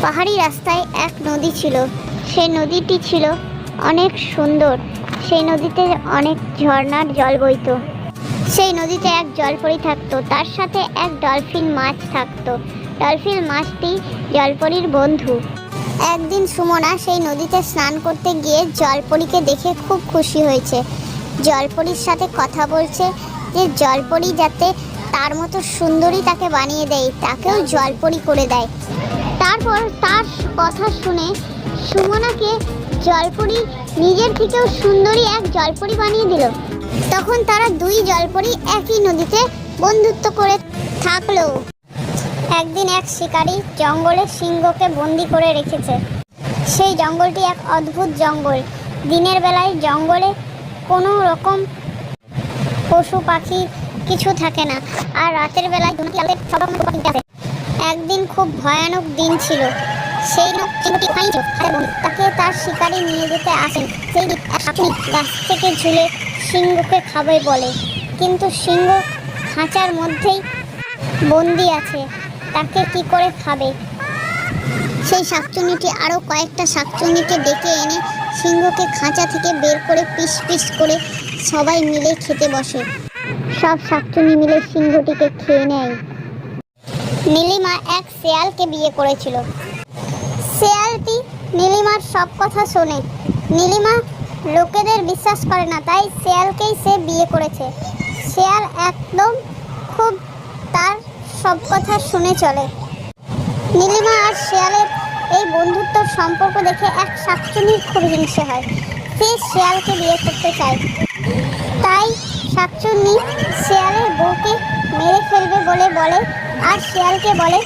পাহাড়ি রাস্তায় এক নদী ছিল। সেই নদীটি ছিল অনেক সুন্দর। সেই নদীতে অনেক ঝর্ণার জল বইতো। সেই নদীতে এক জলপরি থাকতো, তার সাথে এক ডলফিন মাছ থাকতো। ডলফিন মাছটি জলপরির বন্ধু। একদিন সুমনা সেই নদীতে স্নান করতে গিয়ে জলপরীকে দেখে খুব খুশি হয়েছে। জলপরীর সাথে কথা বলছে যে জলপরি যাতে তার মতো সুন্দরী তাকে বানিয়ে দেয়, তাকেও জলপরি করে দেয়। তারপর তার কথা শুনে সুমনাকে জলপরি নিজের থেকেও সুন্দরী এক জলপরি বানিয়ে দিল। তখন তারা দুই জলপরি একই নদীতে বন্ধুত্ব করে থাকলো। একদিন এক শিকারী জঙ্গলে সিংহকে বন্দি করে রেখেছে। সেই জঙ্গলটি এক অদ্ভুত জঙ্গল। দিনের বেলায় জঙ্গলে কোনো রকম পশু পাখি কিছু থাকে না, আর রাতের বেলায় একদিন খুব ভয়ানক দিন ছিল। সেই তাকে তার শিকারী নিয়ে যেতে আসেন। সেই গাছ থেকে ঝুলে সিংহকে খাবে বলে, কিন্তু সিংহ খাঁচার মধ্যেই বন্দি আছে, তাকে কি করে খাবে? সেই শাকচুন্নিটি আরও কয়েকটা শাকচুন্নিকে ডেকে এনে সিংহকে খাঁচা থেকে বের করে পিস পিস করে সবাই মিলে খেতে বসে। সব শাকচুন্নি মিলে সিংহটিকে খেয়ে নেয়। নীলিমা এক শেয়ালকে বিয়ে করেছিল। শেয়ালটি নীলিমার সব কথা শোনে। নীলিমা লোকেদের বিশ্বাস করে না, তাই শেয়ালকেই সে বিয়ে করেছে। শেয়াল একদম খুব তার সব কথা শুনে চলে। নীলিমা আর শেয়ালের এই বন্ধুত্বর সম্পর্ক দেখে এক শাকচুন্নির খুব হিংসে হয়। সে শেয়ালকে বিয়ে করতে চায়, তাই শাকচুন্নি শেয়ালের বউকে মেরে ফেলবে বলে আর শেয়ালকে বলে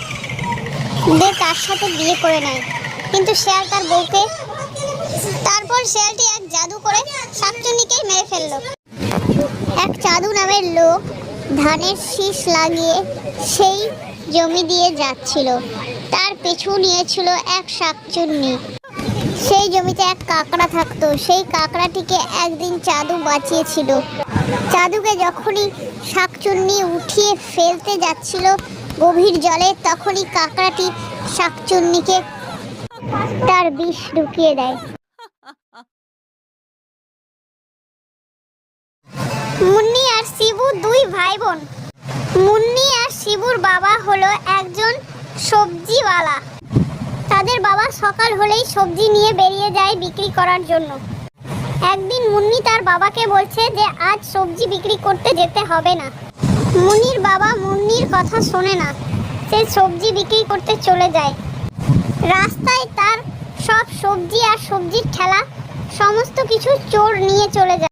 যে তার সাথে বিয়ে করে নেয়, কিন্তু শেয়াল তার বউকে। তারপর শেয়ালটি এক জাদু করে শাকচুন্নিকেই মেরে ফেলল। এক চাঁদু নামের লোক ধানের শীষ লাগিয়ে সেই জমি দিয়ে যাচ্ছিল। তার পেছু নিয়েছিল এক শাকচুন্নি। সেই জমিতে এক কাকড়া থাকতো। সেই কাকড়াটিকে একদিন চাঁদু বাঁচিয়েছিল। চাঁদুকে যখনই শাকচুন্নি উঠিয়ে ফেলতে যাচ্ছিল গভীর জলে, তখনই কাকড়াটি শাকচুন্নিকে তার বিষ ঢুকিয়ে দেয়। মুন্নি আর শিবু দুই ভাই বোন। মুন্নি আর শিবুর বাবা হলো একজন সবজিওয়ালা। তাদের বাবা সকাল হলেই সবজি নিয়ে বেরিয়ে যায় বিক্রি করার জন্য। একদিন মুন্নি তার বাবাকে বলছে যে আজ সবজি বিক্রি করতে যেতে হবে না। মুন্নির বাবা মুন্নির কথা শোনে না, সে সবজি বিক্রি করতে চলে যায়। রাস্তায় তার সব সবজি আর সবজির ঠেলা সমস্ত কিছু চোর নিয়ে চলে যায়।